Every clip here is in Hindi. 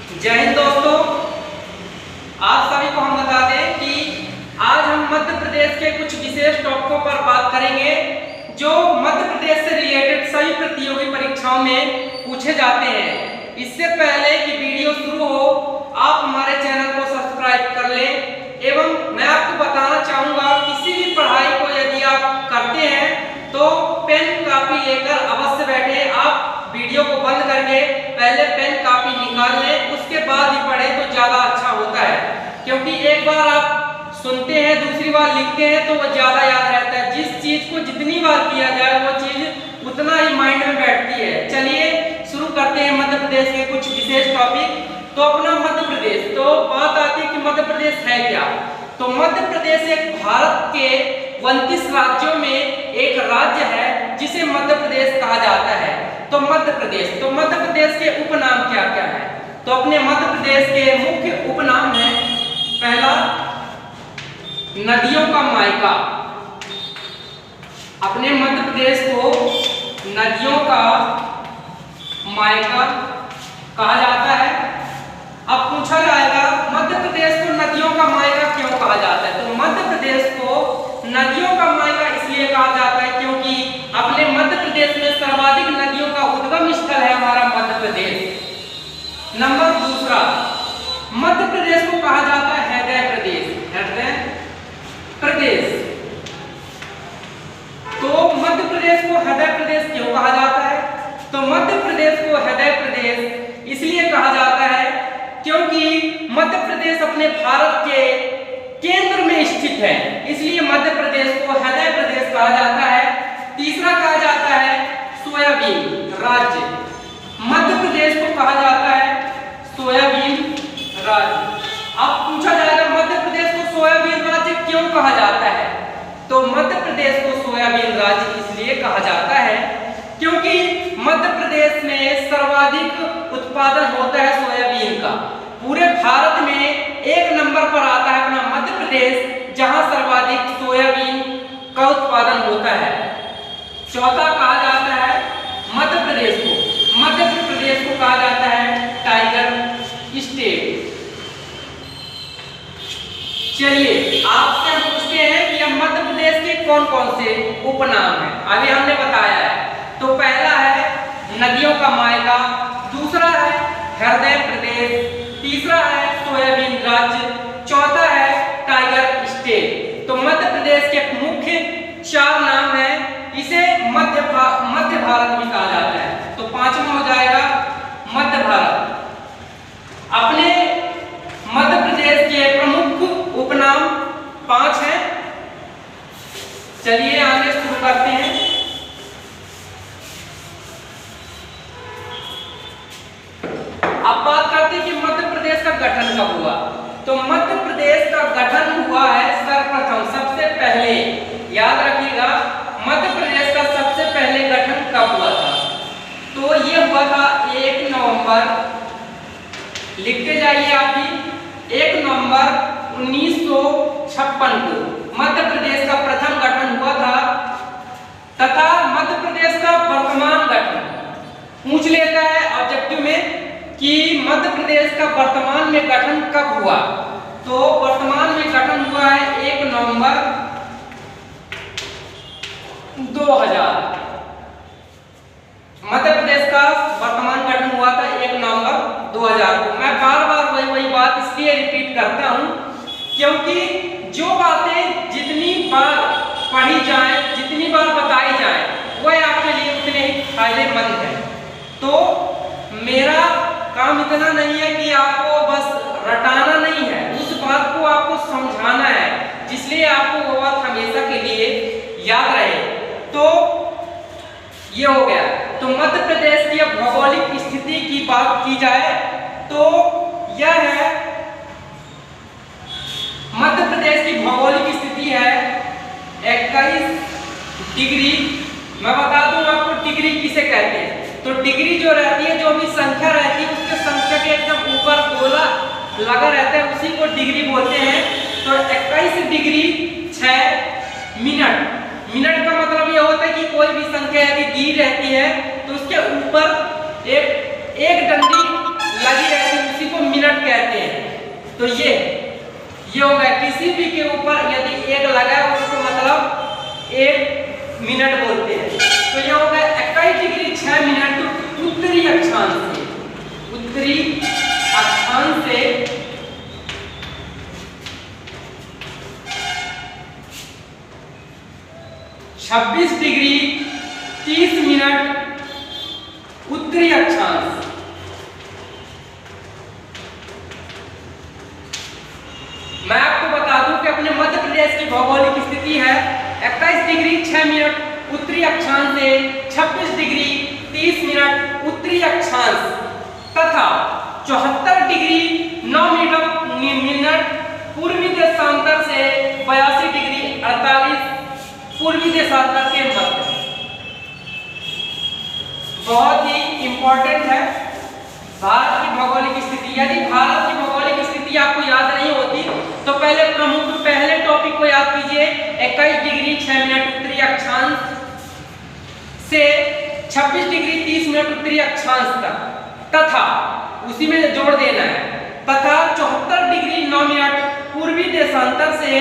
जय हिंद दोस्तों, आप सभी को हम बता दें कि आज हम मध्य प्रदेश के कुछ विशेष टॉपिकों पर बात करेंगे जो मध्य प्रदेश से रिलेटेड सभी प्रतियोगी परीक्षाओं में पूछे जाते हैं। इससे पहले कि वीडियो शुरू हो, आप हमारे चैनल को सब्सक्राइब कर लें एवं मैं आपको बताना चाहूँगा किसी भी पढ़ाई को यदि आप करते हैं तो पेन कापी लेकर अवश्य बैठे। आप वीडियो को बंद करके पहले पेन कापी निकाल लें, उसके बाद ही पढ़ें तो ज़्यादा अच्छा होता है, क्योंकि एक बार आप सुनते हैं दूसरी बार लिखते हैं तो वो ज़्यादा याद रहता है। जिस चीज़ को जितनी बार किया जाए वो चीज़ उतना ही माइंड में बैठती है। चलिए शुरू करते हैं मध्य प्रदेश के कुछ विशेष टॉपिक। तो अपना मध्य प्रदेश, तो बात आती है कि मध्य प्रदेश है क्या। तो मध्य प्रदेश एक भारत के 29 राज्यों में एक राज्य है जिसे मध्य प्रदेश कहा जाता है। तो मध्य प्रदेश के उपनाम क्या क्या है। तो अपने मध्य प्रदेश के मुख्य उपनाम है, पहला नदियों का मायका। अपने मध्य प्रदेश को नदियों का मायका कहा जाता है। अब पूछा जाएगा मध्य प्रदेश को नदियों का मायका क्यों कहा जाता है। तो मध्य प्रदेश को नदियों का मायका इसलिए कहा जाता है क्योंकि अपने मध्य प्रदेश में सर्वाधिक नदियों का उद्गम स्थल है हमारा मध्य प्रदेश। नंबर दूसरा, मध्य प्रदेश को कहा जाता है हृदय प्रदेश। हृदय प्रदेश, तो मध्य प्रदेश को हृदय प्रदेश क्यों कहा जाता है। तो मध्य प्रदेश को हृदय प्रदेश इसलिए कहा जाता है क्योंकि मध्य प्रदेश अपने भारत के केंद्र में स्थित है, इसलिए मध्य प्रदेश को हृदय प्रदेश कहा जाता है। तीसरा कहा जाता है सोयाबीन राज्य। मध्य प्रदेश को कहा जाता है सोयाबीन राज्य। अब पूछा जाएगा मध्य प्रदेश को सोयाबीन राज्य क्यों कहा जाता है। तो मध्य प्रदेश को सोयाबीन राज्य इसलिए कहा जाता है क्योंकि मध्य प्रदेश में सर्वाधिक उत्पादन होता है सोयाबीन का। पूरे भारत में एक नंबर पर आता है अपना मध्य प्रदेश, जहां सर्वाधिक सोयाबीन का उत्पादन होता है। चौथा कहा जाता है मध्य प्रदेश को कहा जाता है टाइगर स्टेट। चलिए आपसे हम पूछते हैं कि अब मध्य प्रदेश के कौन कौन से उपनाम हैं। अभी हमने बताया है। तो पहला है नदियों का मायका, दूसरा है हृदय प्रदेश, तीसरा है सोयाबीन राज्य, चौथा है टाइगर स्टेट। तो मध्य प्रदेश के मुख्य 4 नाम हैं। इसे मध्य भारत भी कहा जाता है। तो पांचवा हो जाएगा मध्य भारत। अपने मध्य प्रदेश के प्रमुख उपनाम 5 हैं। चलिए आगे शुरू करते हैं। अब बात करते हैं कि मध्य प्रदेश का गठन कब हुआ। तो मध्य प्रदेश का गठन हुआ है सर्वप्रथम, सबसे पहले, याद रखिएगा मध्य प्रदेश का सबसे पहले गठन कब हुआ था। तो ये हुआ था 1 नवंबर, लिखते जाइए आप भी, 1 नवंबर 1956 को मध्य प्रदेश का प्रथम गठन हुआ था। तथा मध्य प्रदेश का वर्तमान गठन पूछ लेता है ऑब्जेक्टिव में कि मध्य प्रदेश का वर्तमान में गठन कब हुआ। तो वर्तमान में गठन हुआ है 1 नवंबर 2000। मध्य प्रदेश का वर्तमान गठन हुआ था 1 नवंबर 2000 को। मैं बार बार वही बात इसलिए रिपीट करता हूं क्योंकि जो बातें जितनी बार पढ़ी जाए, जितनी बार बताई जाए, वह आपके लिए उतने ही फायदेमंद है। तो मेरा काम इतना नहीं है कि आपको बस रटाना नहीं है, उस बात को आपको समझाना है, जिसलिए आपको वो बात हमेशा के लिए याद रहे। तो ये हो गया। तो मध्य प्रदेश की भौगोलिक स्थिति की बात की जाए तो यह है, मध्य प्रदेश की भौगोलिक स्थिति है 21 डिग्री। मैं बता दूं आपको डिग्री किसे कहते हैं। तो डिग्री जो रहती है, जो भी संख्या रहती है, उसके संख्या के एकदम ऊपर गोला लगा रहता है, उसी को डिग्री बोलते हैं। तो 21 डिग्री 6 मिनट। मिनट का मतलब यह होता है कि कोई भी संख्या यदि दी रहती है तो उसके ऊपर एक डंडी लगी रहती है, उसी को मिनट कहते हैं। तो ये हो गया, किसी भी के ऊपर यदि एक लगा है उसको मतलब 1 मिनट बोलते हैं। तो ये हो गया 21 डिग्री 6 मिनट उत्तरी अक्षांश से, उत्तरी अक्षांश से 26 डिग्री 30 मिनट उत्तरी अक्षांश। मैं आपको बता दूं कि अपने मध्य प्रदेश की भौगोलिक स्थिति है 21 डिग्री 6 मिनट उत्तरी अक्षांश से 26 डिग्री 30 मिनट उत्तरी अक्षांश तथा 74 डिग्री 9 मिनट पूर्वी देशांतर से 82 डिग्री 48 पूर्वी देशांतर के मध्य। बहुत ही इंपॉर्टेंट है भारत की भौगोलिक स्थिति। यदि भारत की भौगोलिक स्थिति आपको याद नहीं होती तो पहले टॉपिक को याद कीजिए, 21 डिग्री 6 मिनट उत्तरी अक्षांश से 26 डिग्री 30 मिनट उत्तरी अक्षांश तक तथा उसी में जोड़ देना है तथा 74 डिग्री 9 मिनट पूर्वी देशांतर से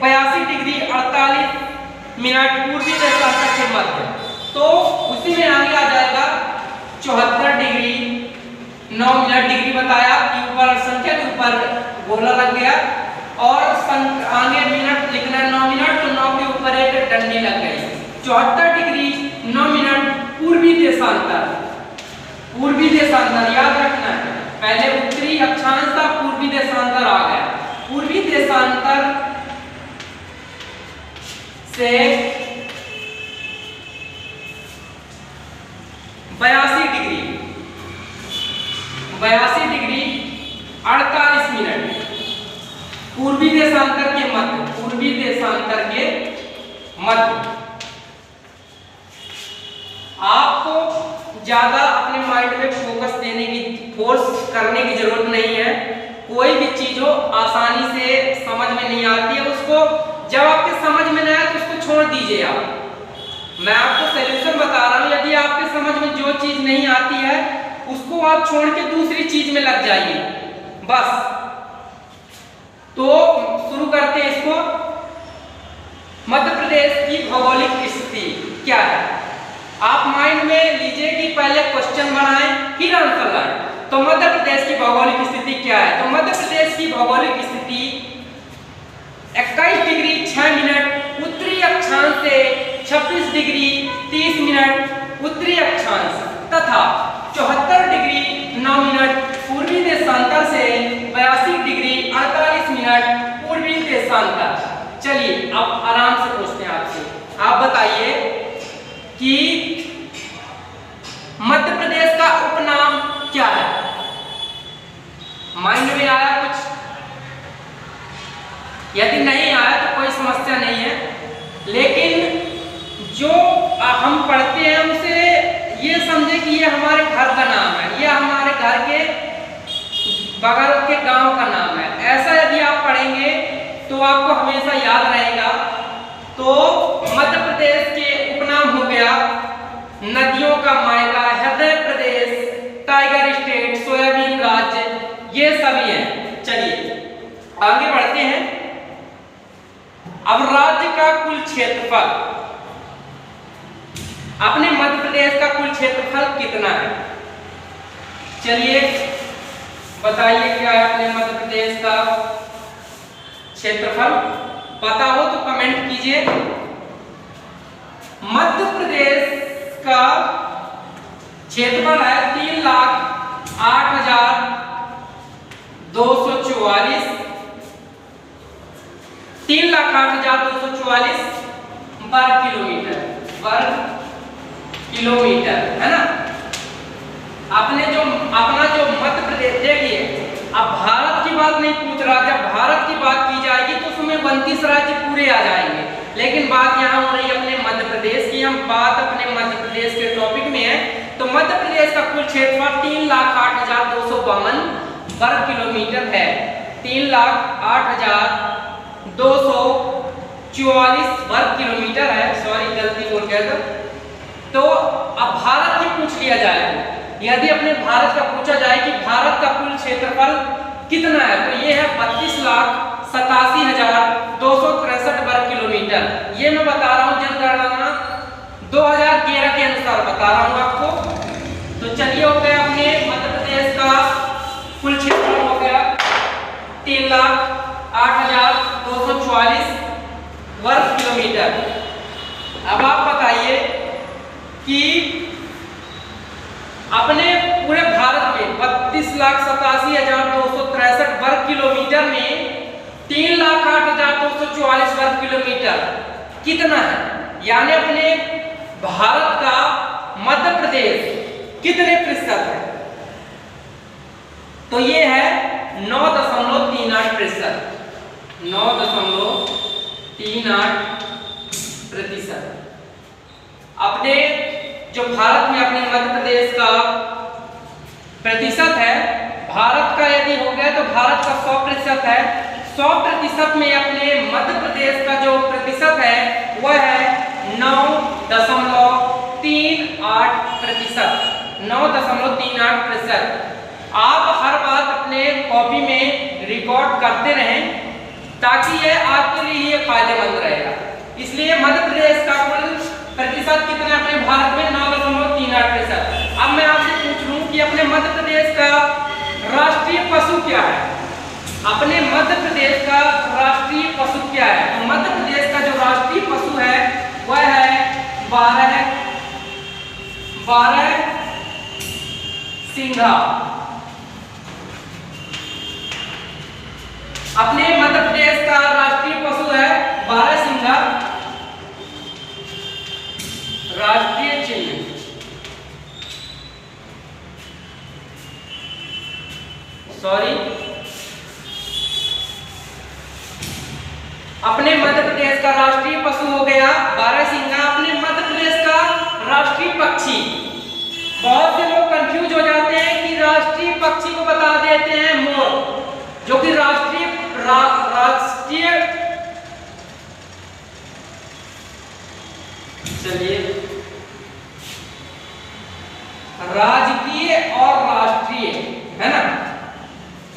82 डिग्री 48 मिनट पूर्वी देशांतर के मध्य। तो उसी में आगे आ जाएगा 74 डिग्री 9 मिनट, डिग्री बताया कि ऊपर संख्या के ऊपर गोला लग गया और आगे मिनट लिखना है 9 मिनट, तो 9 के ऊपर एक डंडी लग गई। 74 डिग्री 9 मिनट पूर्वी देशांतर, पूर्वी देशांतर याद रखना है, पहले उत्तरी अक्षांश था, पूर्वी देशांतर आ गया। पूर्वी देशांतर से 82 डिग्री 48 मिनट पूर्वी देशांतर के मध्य, पूर्वी देशांतर के मध्य। आपको ज्यादा अपने माइंड में फोकस देने की, फोर्स करने की जरूरत नहीं है। कोई भी चीज हो आसानी से समझ में नहीं आती है, उसको जब आपके समझ में ना आए तो उसको छोड़ दीजिए आप। मैं आपको सॉल्यूशन बता रहा हूं, यदि आपके समझ में जो चीज नहीं आती है उसको आप छोड़ के दूसरी चीज में लग जाइए बस। तो शुरू करते हैं इसको। मध्य प्रदेश की भौगोलिक स्थिति क्या है, आप माइंड में लीजिए कि पहले क्वेश्चन बनाएं फिर आंसर लाएं। तो मध्य प्रदेश की भौगोलिक स्थिति क्या है, तो मध्य प्रदेश की भौगोलिक स्थिति 21 डिग्री 6 मिनट उत्तरी अक्षांश से 26 डिग्री 30 मिनट उत्तरी अक्षांश तथा 74 डिग्री 9 मिनट पूर्वी देशांतर से 82 डिग्री 48 मिनट पूर्वी देशांतर। चलिए अब आराम से पूछते हैं आपसे, आप बताइए कि मध्य प्रदेश का उपनाम क्या है। माइंड में आया कुछ? यदि नहीं आया तो कोई समस्या नहीं है, लेकिन जो हम पढ़ते हैं उसे ये समझे कि ये हमारे घर का नाम है, ये हमारे घर के बगल के गांव का नाम है। ऐसा यदि आप पढ़ेंगे तो आपको हमेशा याद रहेगा। तो मध्य प्रदेश के उपनाम हो गया नदियों का मायका, हृदय प्रदेश, टाइगर स्टेट, सोयाबीन राज्य, ये सभी हैं। चलिए आगे बढ़ते हैं। अब राज्य का कुल क्षेत्रफल, अपने मध्य प्रदेश का कुल क्षेत्रफल कितना है? चलिए बताइए क्या है अपने मध्य प्रदेश का क्षेत्रफल। पता हो तो कमेंट कीजिए। मध्य प्रदेश का क्षेत्रफल है 3,08,244 3,08,244 वर्ग किलोमीटर है ना। अपना जो मध्य प्रदेश, देखिए अब भारत की बात नहीं पूछ रहा, जब भारत की बात की जाएगी तो उसमें 32 राज्य पूरे आ जाएंगे, लेकिन बात यहाँ हो रही है अपने मध्य प्रदेश की। हम बात अपने मध्य प्रदेश के टॉपिक में है। तो मध्य प्रदेश का कुल क्षेत्रफल 3,08,252 वर्ग किलोमीटर है। 3,08,244 वर्ग किलोमीटर है, सॉरी गलती बोल गया था। तो अब भारत की पूछ लिया जाए, यदि अपने भारत का पूछा जाए कि भारत का कुल क्षेत्रफल कितना है, तो ये है 32,87,263 वर्ग किलोमीटर। ये मैं बता रहा हूँ जनगणना 2011 के अनुसार बता रहा हूँ आपको। तो चलिए हो गया अपने मध्य प्रदेश का कुल क्षेत्रफल हो गया 3,08,244 वर्ग किलोमीटर। अब आप बताइए कि अपने पूरे भारत में 32,87,263 वर्ग किलोमीटर में 3,08,244 वर्ग किलोमीटर कितना है, यानी अपने भारत का मध्य प्रदेश कितने प्रतिशत है? तो ये है 9.38%। 9.38%। अपने जो भारत में अपने मध्य प्रदेश का प्रतिशत है, भारत का यदि हो गया तो भारत का 100% है। 100% में अपने मध्य प्रदेश का जो प्रतिशत है वह है 9.38%। 9.38%। आप हर बात अपने कॉपी में रिकॉर्ड करते रहें ताकि यह आपके लिए ये फायदेमंद रहेगा। इसलिए मध्य प्रदेश का कुल प्रतिशत कितना है अपने भारत में? 9.38%। अब मैं आपसे पूछ लूं कि अपने मध्य प्रदेश का राष्ट्रीय पशु क्या है? अपने मध्य प्रदेश का राष्ट्रीय पशु क्या है? तो मध्य प्रदेश का जो राष्ट्रीय पशु है वह है 12 सिंघा। अपने मध्य प्रदेश का राष्ट्रीय पशु है 12 सिंघा। राष्ट्रीय चिन्ह अपने मध्य प्रदेश का राष्ट्रीय पशु हो गया 12 सिंघा। अपने मध्य प्रदेश का राष्ट्रीय पक्षी, बहुत से लोग कंफ्यूज हो जाते हैं कि राष्ट्रीय पक्षी को बता देते हैं मोर, जो कि राष्ट्रीय चलिए राजकीय और राष्ट्रीय है ना,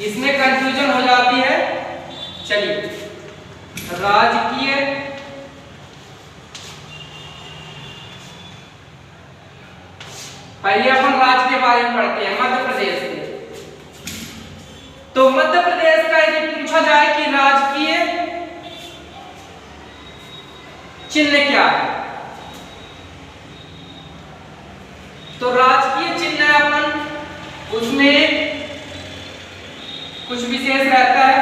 इसमें कंफ्यूजन हो जाती है। चलिए राजकीय पहले अपन राज्य के बारे में पढ़ते हैं, मध्य प्रदेश के। तो मध्य प्रदेश का यदि पूछा जाए कि राजकीय चिन्ह क्या है, तो राजकीय चिन्ह अपन उसमें कुछ विशेष रहता है।